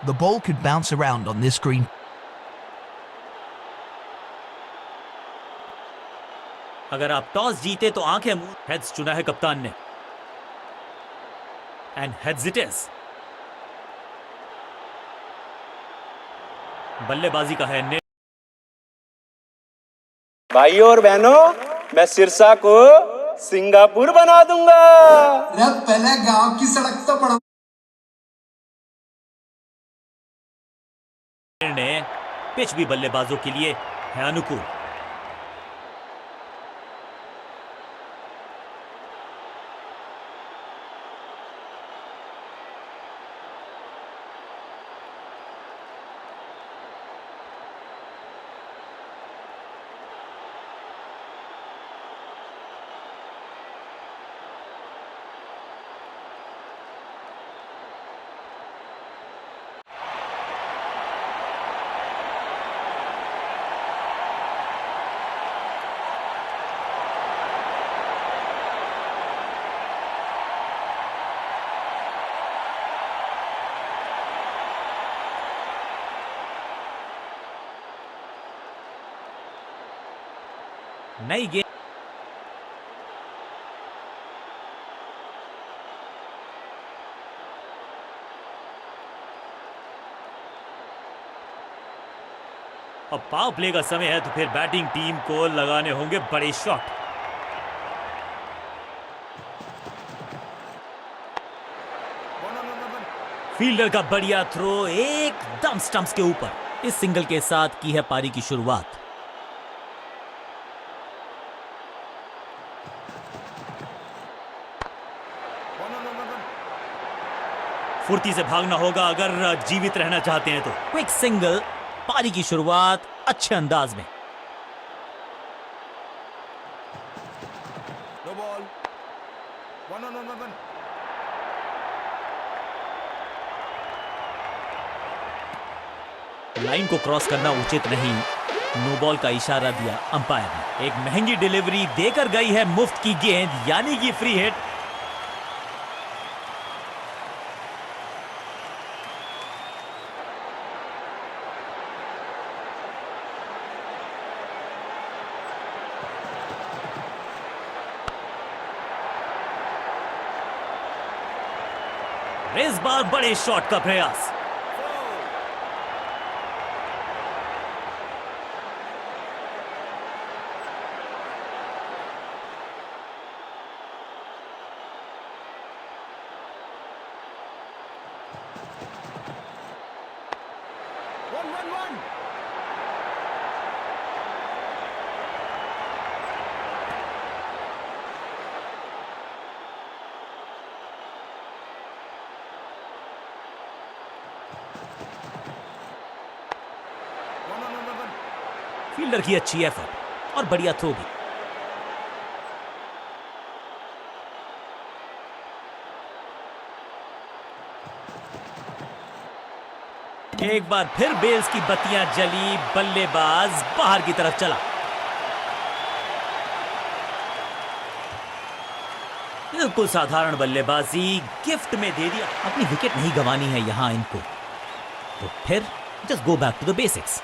The ball could bounce around on this green. अगर आप toss जीते तो आंखें मूंद हेड्स चुना है कप्तान ने एंड हेड्स इट इज। बल्लेबाजी का है निर्णय। भाइयों और बहनों, मैं सिरसा को सिंगापुर बना दूंगा। पहले गांव की सड़क तो पड़ा। पिच भी बल्लेबाजों के लिए है अनुकूल। नई गेंद अब पावर प्ले का समय है तो फिर बैटिंग टीम को लगाने होंगे बड़े शॉट। फील्डर का बढ़िया थ्रो एकदम स्टंप्स के ऊपर। इस सिंगल के साथ की है पारी की शुरुआत। फुर्ती से भागना होगा अगर जीवित रहना चाहते हैं तो। क्विक सिंगल, पारी की शुरुआत अच्छे अंदाज में। लाइन को क्रॉस करना उचित नहीं, नो बॉल का इशारा दिया अंपायर ने। एक महंगी डिलीवरी देकर गई है मुफ्त की गेंद, यानी कि फ्री हिट। इस बार बड़े शॉट का प्रयास। फील्डर की अच्छी एफर्ट और बढ़िया थ्रो भी। एक बार फिर बेल्स की बत्तियां जली, बल्लेबाज बाहर की तरफ चला। बिल्कुल साधारण बल्लेबाजी गिफ्ट में दे दिया। अपनी विकेट नहीं गंवानी है यहां इनको, तो फिर just go back to the basics.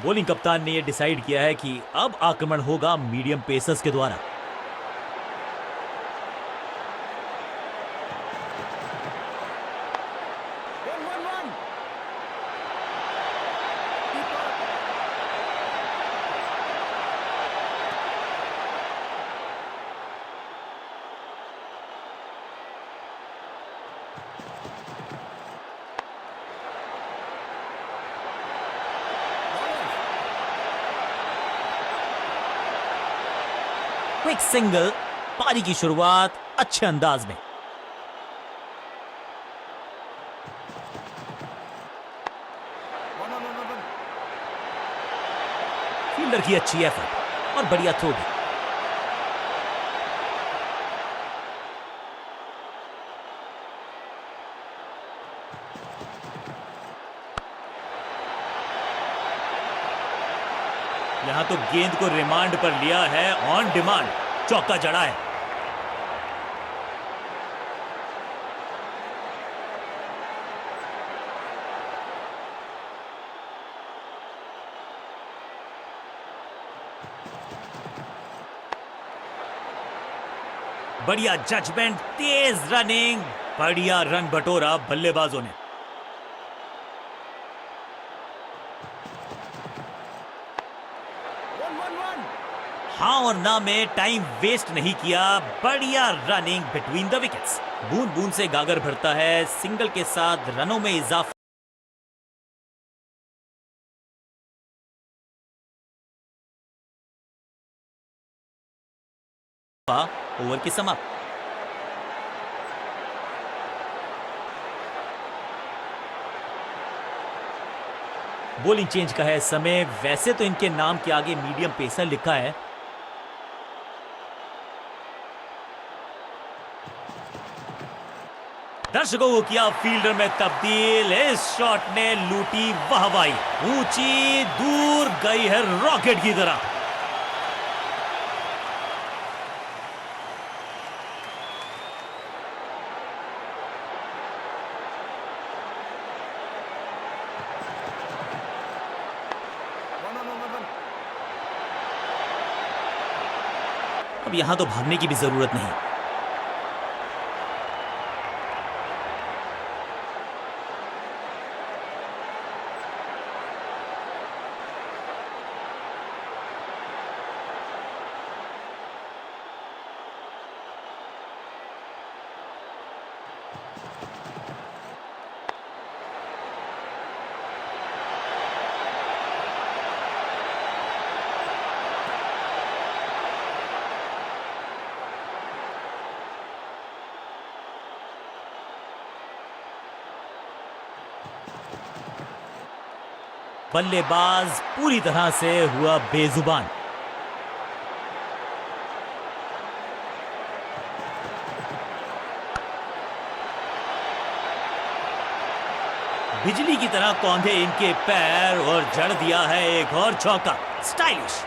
Bowling कप्तान ने यह डिसाइड किया है कि अब आक्रमण होगा मीडियम पेसर्स के द्वारा। क्विक सिंगल, पारी की शुरुआत अच्छे अंदाज में। फील्डर की अच्छी एफर्ट और बढ़िया थ्रो भी। यहां तो गेंद को रिमांड पर लिया है, ऑन डिमांड चौका जड़ा है। बढ़िया जजमेंट, तेज रनिंग, बढ़िया रन बटोरा बल्लेबाजों ने। हाँ और ना में टाइम वेस्ट नहीं किया, बढ़िया रनिंग बिटवीन द विकेट्स। बूंद बूंद से गागर भरता है, सिंगल के साथ रनों में इजाफा। ओवर की समाप्त। बॉलिंग चेंज का है समय। वैसे तो इनके नाम के आगे मीडियम पेसर लिखा है। दर्शकों को किया फील्डर में तब्दील। इस शॉट ने लूटी वाहवाही, ऊंची दूर गई है रॉकेट की तरह। अब यहां तो भागने की भी जरूरत नहीं। बल्लेबाज पूरी तरह से हुआ बेजुबान। बिजली की तरह कौंधे इनके पैर और जड़ दिया है एक और चौका। स्टाइलिश।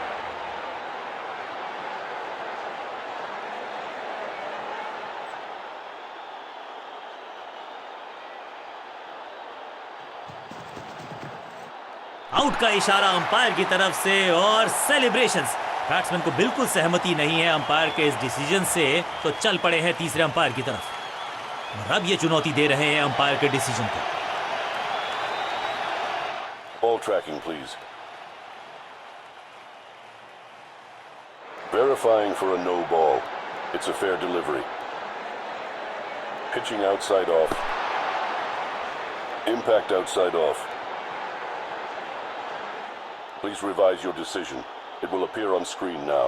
आउट का इशारा अंपायर की तरफ से और सेलिब्रेशंस। बैट्समैन को बिल्कुल सहमति नहीं है अंपायर के इस डिसीजन से, तो चल पड़े हैं तीसरे अंपायर की तरफ और अब ये चुनौती दे रहे हैं अंपायर के डिसीजन को। Ball tracking, please. Verifying for a no ball. It's a fair delivery. Pitching outside off. Impact outside off. Please revise your decision. It will appear on screen now.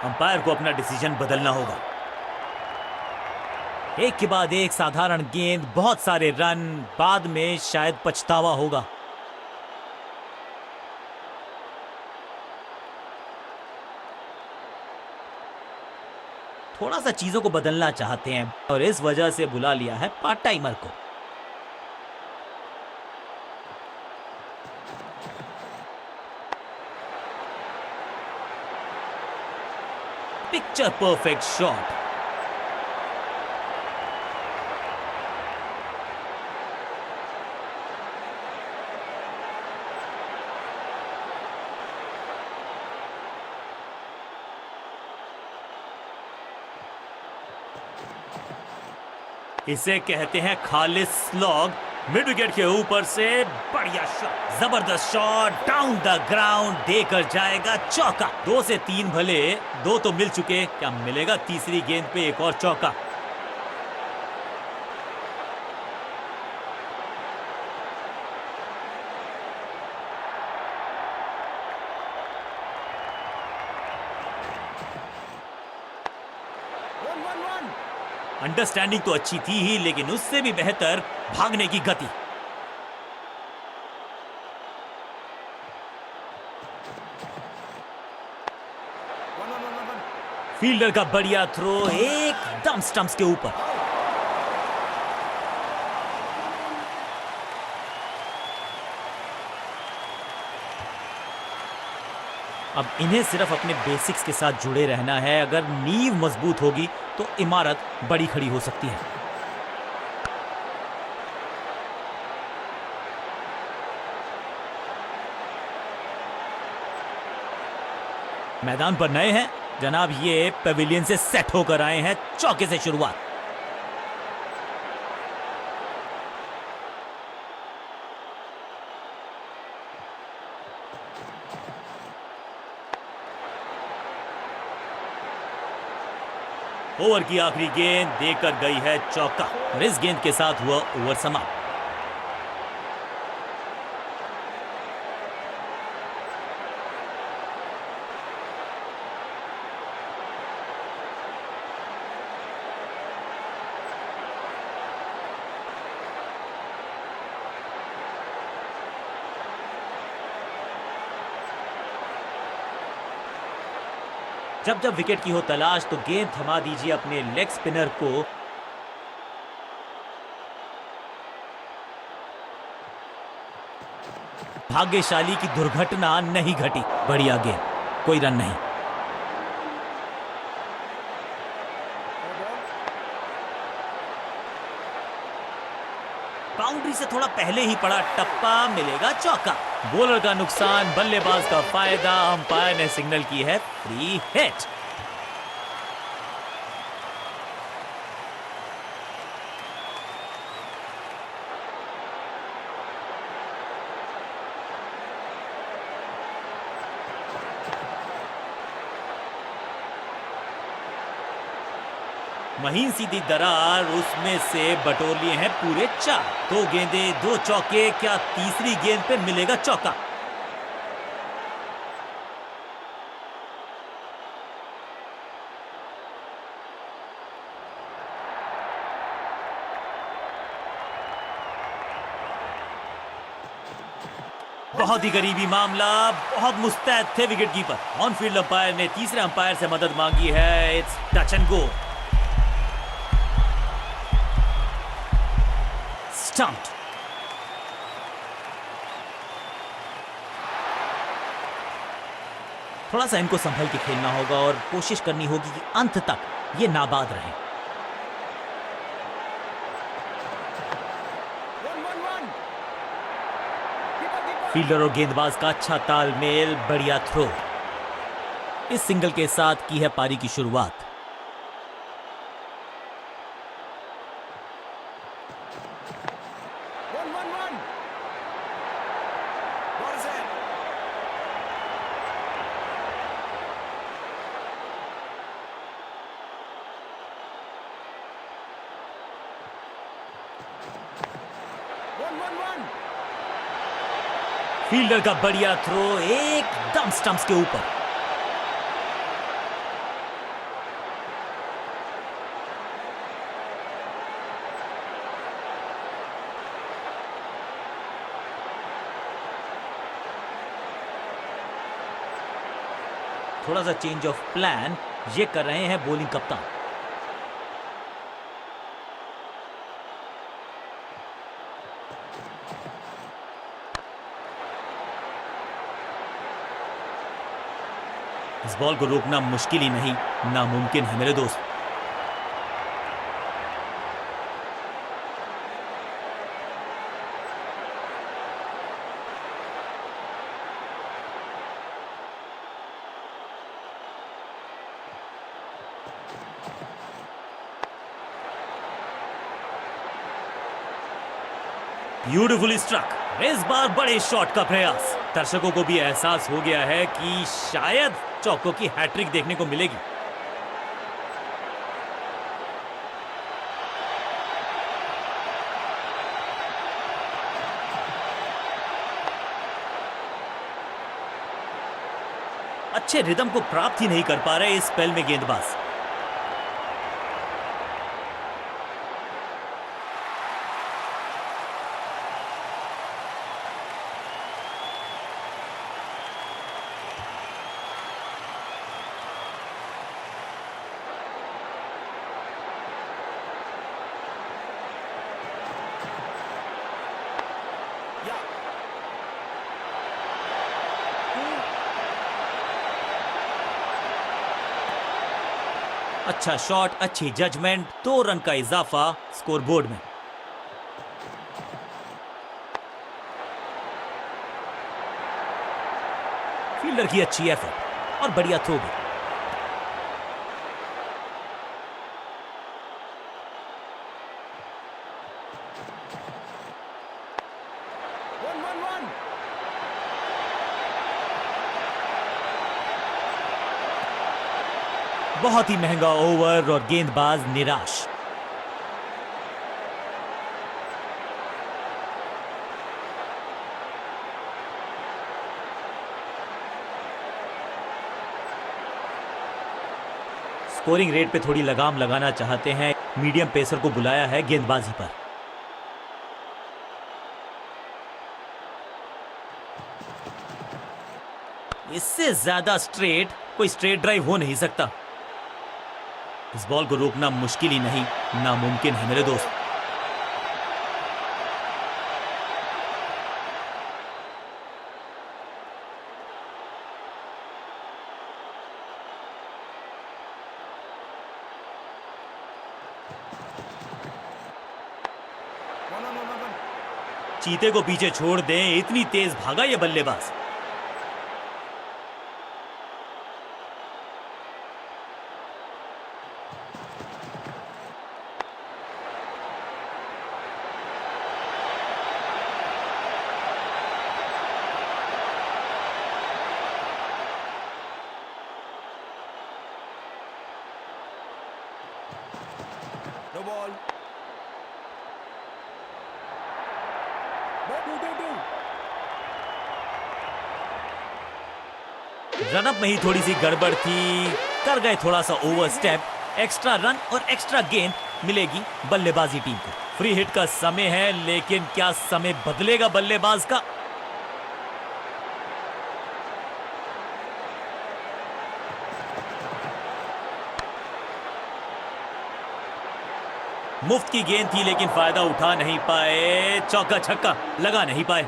Umpire को अपना decision बदलना होगा। एक के बाद एक साधारण गेंद, बहुत सारे रन, बाद में शायद पछतावा होगा। थोड़ा सा चीजों को बदलना चाहते हैं और इस वजह से बुला लिया है पार्ट टाइमर को। Picture perfect shot. इसे कहते हैं खालिस स्लॉग। मिड विकेट के ऊपर से बढ़िया शॉट, जबरदस्त शॉट, डाउन द ग्राउंड, देकर जाएगा चौका। 2 से 3 भले, 2 तो मिल चुके, क्या मिलेगा तीसरी गेंद पे एक और चौका। अंडरस्टैंडिंग तो अच्छी थी ही, लेकिन उससे भी बेहतर भागने की गति। फील्डर का बढ़िया थ्रो एकदम स्टंप्स के ऊपर। अब इन्हें सिर्फ अपने बेसिक्स के साथ जुड़े रहना है। अगर नींव मजबूत होगी तो इमारत बड़ी खड़ी हो सकती है। मैदान पर नए हैं जनाब, ये पेविलियन से सेट होकर आए हैं। चौके से शुरुआत। ओवर की आखिरी गेंद देकर गई है चौका और इस गेंद के साथ हुआ ओवर समाप्त। जब जब विकेट की हो तलाश तो गेंद थमा दीजिए अपने लेग स्पिनर को। भाग्यशाली की दुर्घटना नहीं घटी। बढ़िया गेंद, कोई रन नहीं। बाउंड्री से थोड़ा पहले ही पड़ा टप्पा, मिलेगा चौका। बॉलर का नुकसान, बल्लेबाज का फायदा। अंपायर ने सिग्नल की है फ्री हिट। महीन सीधी दरार, उसमें से बटोर लिए हैं पूरे 4। 2 गेंदे 2 चौके, क्या तीसरी गेंद पे मिलेगा चौका? बहुत ही करीबी मामला, बहुत मुस्तैद थे wicket keeper. On field umpire ने तीसरे अंपायर से मदद मांगी है। It's touch and go. Stumped. थोड़ा सा इनको संभल के खेलना होगा और कोशिश करनी होगी कि अंत तक ये नाबाद रहे। फील्डर और गेंदबाज का अच्छा तालमेल, बढ़िया थ्रो। इस सिंगल के साथ की है पारी की शुरुआत। फील्डर का बढ़िया थ्रो एकदम स्टंप्स के ऊपर। थोड़ा सा चेंज ऑफ प्लान ये कर रहे हैं बॉलिंग कप्तान। इस बॉल को रोकना मुश्किल ही नहीं, नामुमकिन है मेरे दोस्त। Beautifully struck. इस बार बड़े शॉट का प्रयास। दर्शकों को भी एहसास हो गया है कि शायद चौकों की हैट्रिक देखने को मिलेगी। अच्छे रिदम को प्राप्त ही नहीं कर पा रहे इस स्पेल में गेंदबाज। अच्छा शॉट, अच्छी जजमेंट, 2 रन का इजाफा स्कोरबोर्ड में। फील्डर की अच्छी एफर्ट और बढ़िया थ्रो भी। बहुत ही महंगा ओवर और गेंदबाज निराश। स्कोरिंग रेट पे थोड़ी लगाम लगाना चाहते हैं, मीडियम पेसर को बुलाया है गेंदबाजी पर। इससे ज्यादा स्ट्रेट कोई स्ट्रेट ड्राइव हो नहीं सकता। इस बॉल को रोकना मुश्किल ही नहीं, नामुमकिन है मेरे दोस्त। चीते को पीछे छोड़ दें, इतनी तेज भागा ये बल्लेबाज। रनअप में ही थोड़ी सी गड़बड़ थी, कर गए थोड़ा सा ओवर स्टेप। एक्स्ट्रा रन और एक्स्ट्रा गेंद मिलेगी बल्लेबाजी टीम को। फ्री हिट का समय है, लेकिन क्या समय बदलेगा बल्लेबाज का? मुफ्त की गेंद थी, लेकिन फायदा उठा नहीं पाए। चौका छक्का लगा नहीं पाए।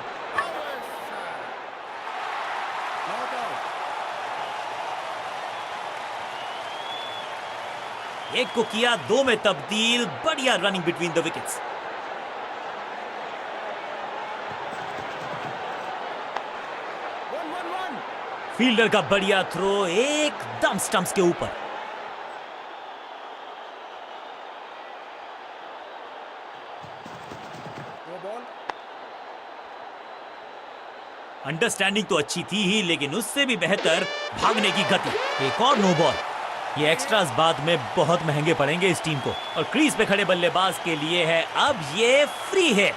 एक को किया 2 में तब्दील। बढ़िया running between the wickets. Fielder का बढ़िया थ्रो एकदम स्टंप्स के ऊपर। अंडरस्टैंडिंग तो अच्छी थी ही, लेकिन उससे भी बेहतर भागने की गति। एक और नो बॉल। ये एक्स्ट्रास बाद में बहुत महंगे पड़ेंगे इस टीम को। और क्रीज पे खड़े बल्लेबाज के लिए है अब ये फ्री हिट।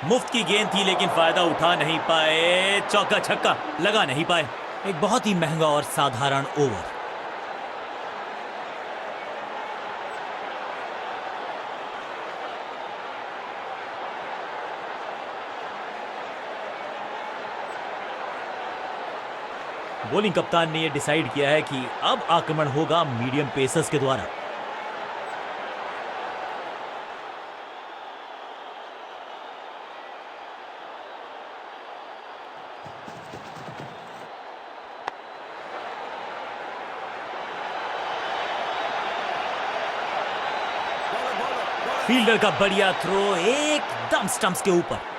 मुफ्त की गेंद थी, लेकिन फायदा उठा नहीं पाए। चौका छक्का लगा नहीं पाए। एक बहुत ही महंगा और साधारण ओवर। बॉलिंग कप्तान ने यह डिसाइड किया है कि अब आक्रमण होगा मीडियम पेसर्स के द्वारा। फील्डर का बढ़िया थ्रो एकदम स्टंप्स के ऊपर।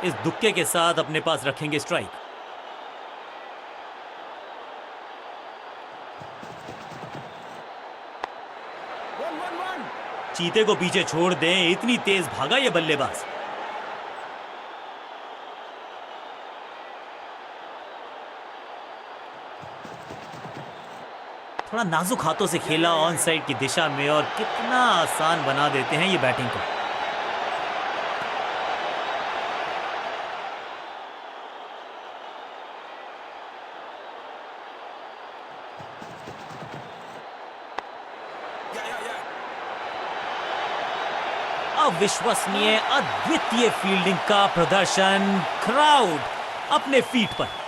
इस दुक्के के साथ अपने पास रखेंगे स्ट्राइक। चीते को पीछे छोड़ दें, इतनी तेज भागा ये बल्लेबाज। थोड़ा नाजुक हाथों से खेला ऑन साइड की दिशा में, और कितना आसान बना देते हैं ये बैटिंग को। अविश्वसनीय अद्वितीय फील्डिंग का प्रदर्शन, क्राउड अपने फीट पर।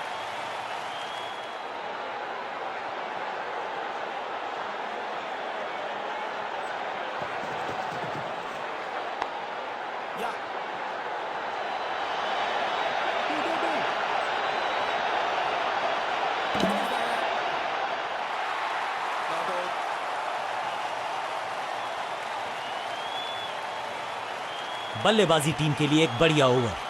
बल्लेबाजी टीम के लिए एक बढ़िया ओवर।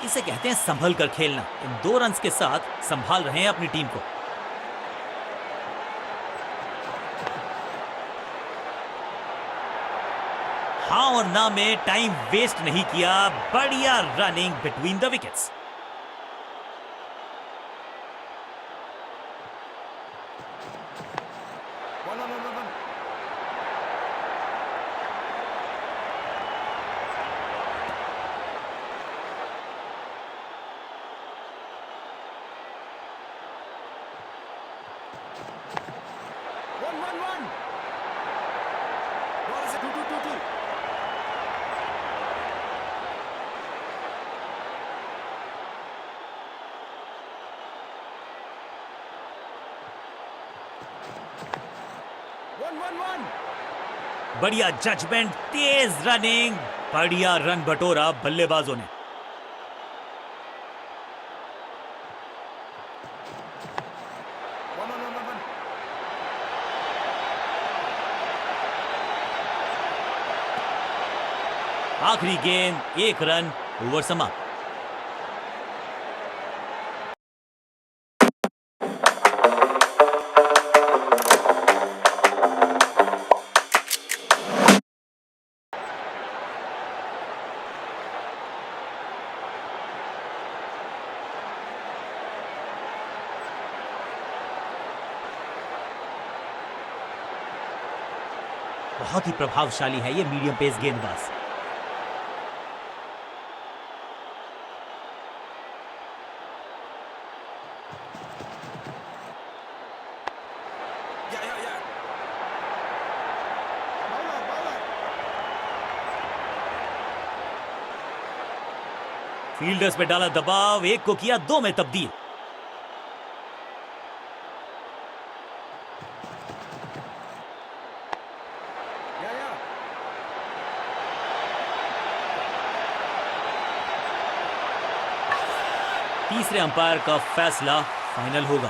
इसे कहते हैं संभल कर खेलना। इन 2 रन्स के साथ संभाल रहे हैं अपनी टीम को। हाँ और ना में टाइम वेस्ट नहीं किया, बढ़िया रनिंग बिटवीन द विकेट्स। बढ़िया जजमेंट, तेज रनिंग, बढ़िया रन बटोरा बल्लेबाजों ने। आखिरी गेंद, 1 रन, ओवर समाप्त। बहुत ही प्रभावशाली है ये मीडियम पेस गेंदबाज। फील्डर्स पे डाला दबाव, 1 को किया 2 में तब्दील। तीसरे अंपायर का फैसला फाइनल होगा।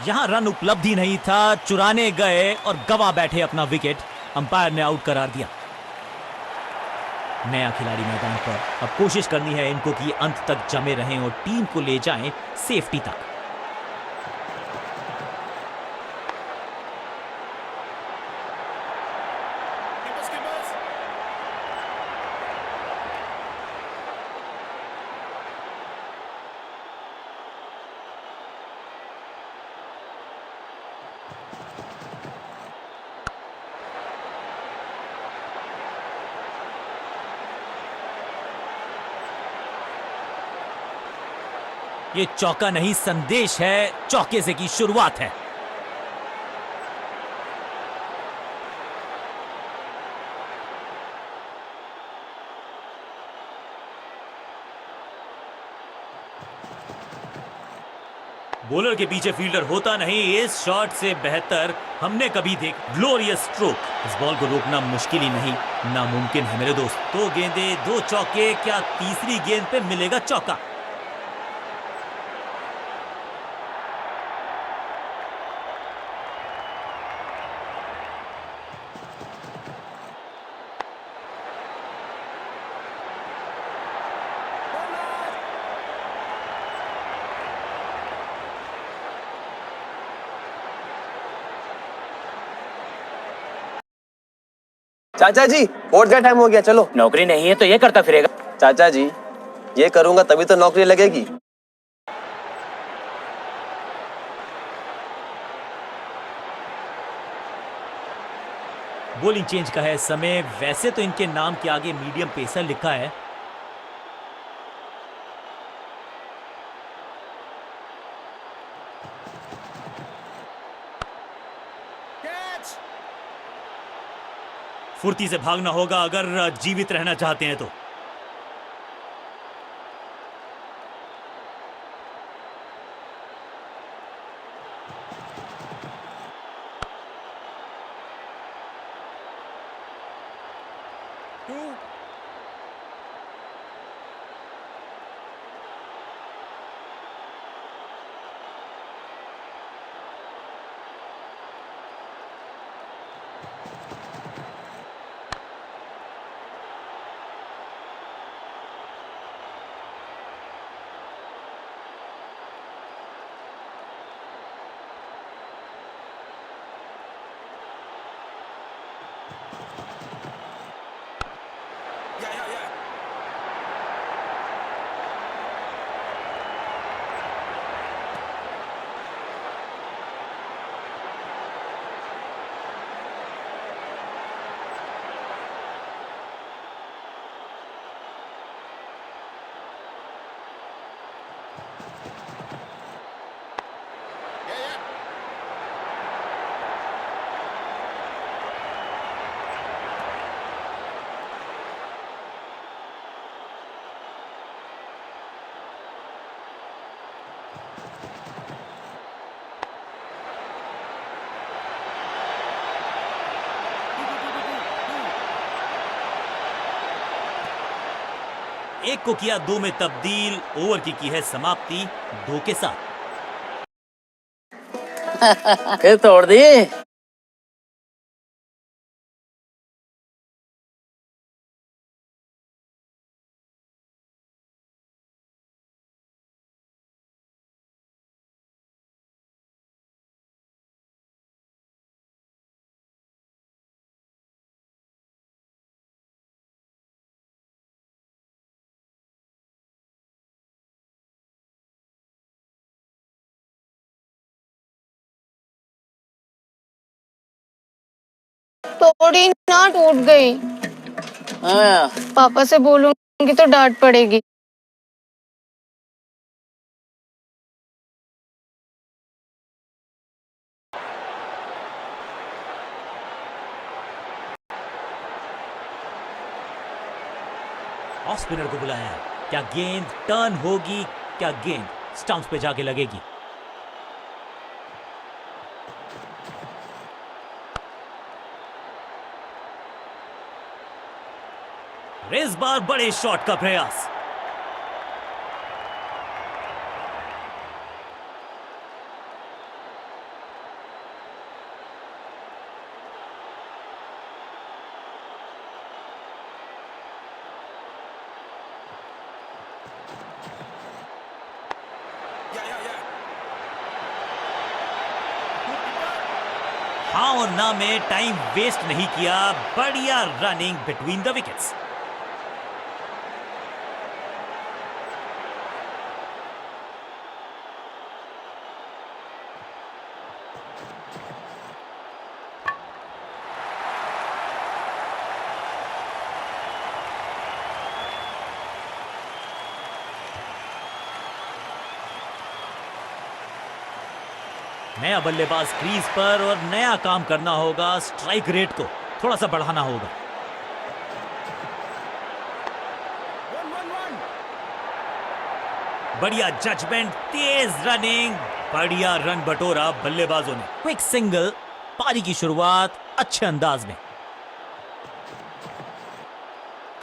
यहां रन उपलब्धि नहीं था, चुराने गए और गवा बैठे अपना विकेट। अंपायर ने आउट करार दिया। नया खिलाड़ी मैदान पर, अब कोशिश करनी है इनको कि अंत तक जमे रहें और टीम को ले जाएं सेफ्टी तक। ये चौका नहीं, संदेश है, चौके से की शुरुआत है। बॉलर के पीछे फील्डर होता नहीं, इस शॉट से बेहतर हमने कभी देख। Glorious stroke. इस बॉल को रोकना मुश्किल ही नहीं, नामुमकिन है मेरे दोस्त। 2 गेंदे 2 चौके, क्या तीसरी गेंद पे मिलेगा चौका? चाचा जी वोट का टाइम हो गया, चलो। नौकरी नहीं है तो ये करता फिरेगा। चाचा जी ये करूंगा तभी तो नौकरी लगेगी। बॉलिंग चेंज का है समय। वैसे तो इनके नाम के आगे मीडियम पेसर लिखा है। फुर्ती से भागना होगा अगर जीवित रहना चाहते हैं तो। एक को किया 2 में तब्दील, ओवर की है समाप्ति 2 के साथ। फिर तोड़ दी। थोड़ी ना टूट गई। हाँ। पापा से बोलूंगी तो डांट पड़ेगी। ऑफ स्पिनर को बुलाया। क्या गेंद टर्न होगी? क्या गेंद स्टंप्स पे जाके लगेगी? इस बार बड़े शॉट का प्रयास। हाँ और ना में टाइम वेस्ट नहीं किया। बढ़िया रनिंग बिटवीन द विकेट्स। नया बल्लेबाज क्रीज पर और नया काम करना होगा। स्ट्राइक रेट को थोड़ा सा बढ़ाना होगा। बढ़िया जजमेंट, तेज रनिंग, बढ़िया रन बटोरा बल्लेबाजों ने। क्विक सिंगल, पारी की शुरुआत अच्छे अंदाज में।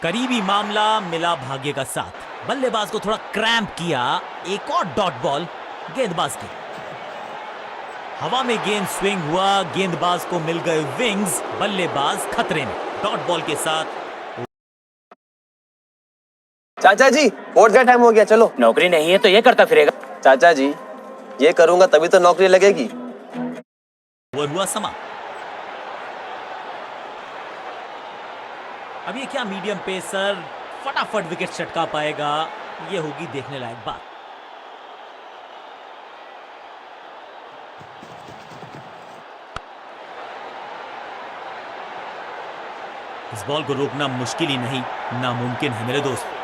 करीबी मामला मिला भाग्य का साथ। बल्लेबाज को थोड़ा क्रैम्प किया। एक और डॉट बॉल गेंदबाज की। हवा में गेंद स्विंग हुआ, गेंदबाज को मिल गए विंग्स, बल्लेबाज खतरे में। डॉट बॉल के साथ। चाचा जी वोट का टाइम हो गया, चलो। नौकरी नहीं है तो ये करता फिरेगा। चाचा जी ये करूंगा तभी तो नौकरी लगेगी। ओवर हुआ समा। अब ये क्या मीडियम पेसर फटाफट विकेट चटका पाएगा, ये होगी देखने लायक बात। इस बॉल को रोकना मुश्किल ही नहीं, नामुमकिन है मेरे दोस्त।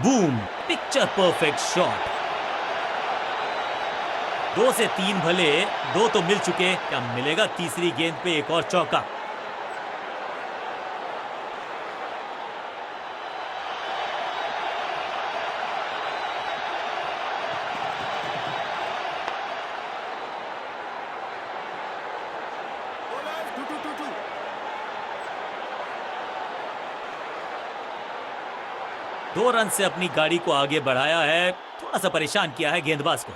Boom, picture perfect shot. 2 से 3 भले, 2 तो मिल चुके, क्या मिलेगा तीसरी गेंद पे एक और चौका। दो रन से अपनी गाड़ी को आगे बढ़ाया है, थोड़ा सा परेशान किया है गेंदबाज को।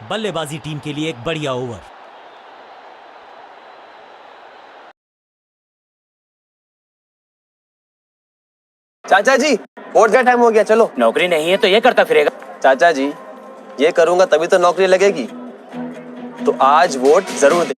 बल्लेबाजी टीम के लिए एक बढ़िया ओवर। चाचा जी वोट का टाइम हो गया, चलो। नौकरी नहीं है तो ये करता फिरेगा। चाचा जी ये करूंगा तभी तो नौकरी लगेगी, तो आज वोट जरूर दे।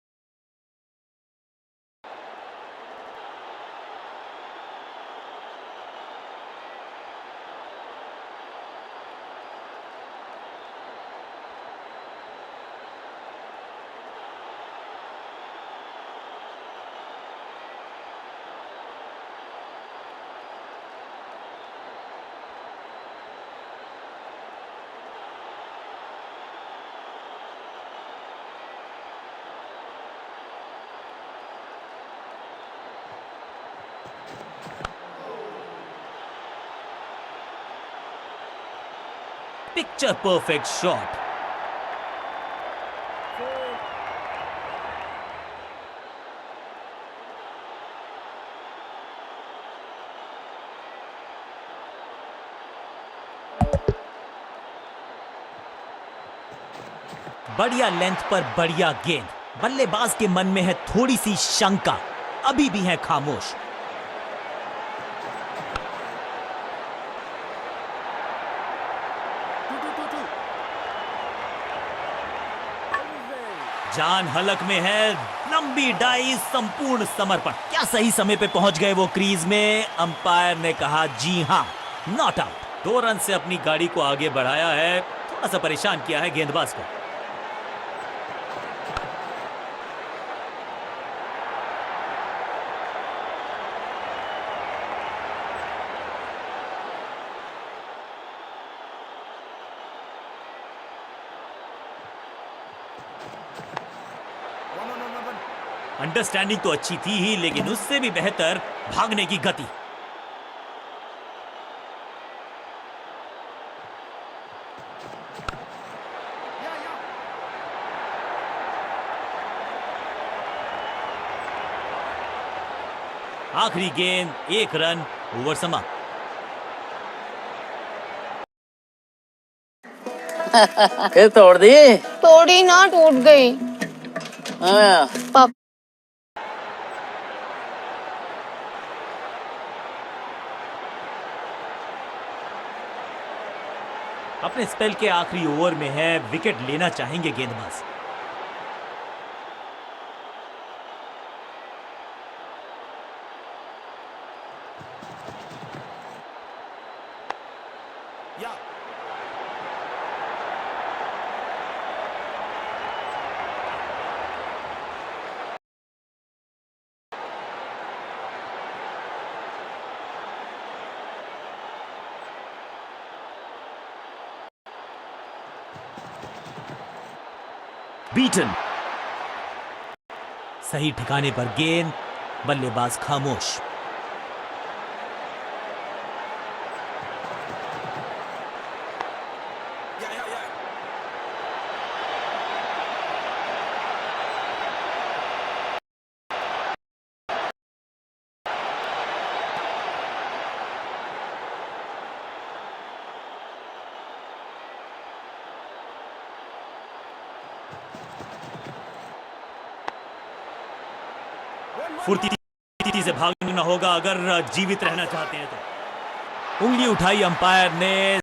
Picture perfect shot. बढ़िया लेंथ पर बढ़िया गेंद। बल्लेबाज के मन में है थोड़ी सी शंका, अभी भी है खामोश। जान हलक में है, लंबी डाई, संपूर्ण समर्पण। क्या सही समय पे पहुंच गए वो क्रीज में। अंपायर ने कहा जी हां, नॉट आउट। 2 रन से अपनी गाड़ी को आगे बढ़ाया है, थोड़ा सा परेशान किया है गेंदबाज को। अंडरस्टैंडिंग तो अच्छी थी ही, लेकिन उससे भी बेहतर भागने की गति। आखिरी गेंद, 1 रन, ओवर समाप्त। फिर तोड़ दी। थोड़ी ना टूट गई। हाँ। पापा अपने स्पेल के आखिरी ओवर में है, विकेट लेना चाहेंगे गेंदबाज। बीटन, सही ठिकाने पर गेंद, बल्लेबाज खामोश। फुर्ती से भागना होगा अगर जीवित रहना चाहते हैं तो। उंगली उठाई अंपायर ने।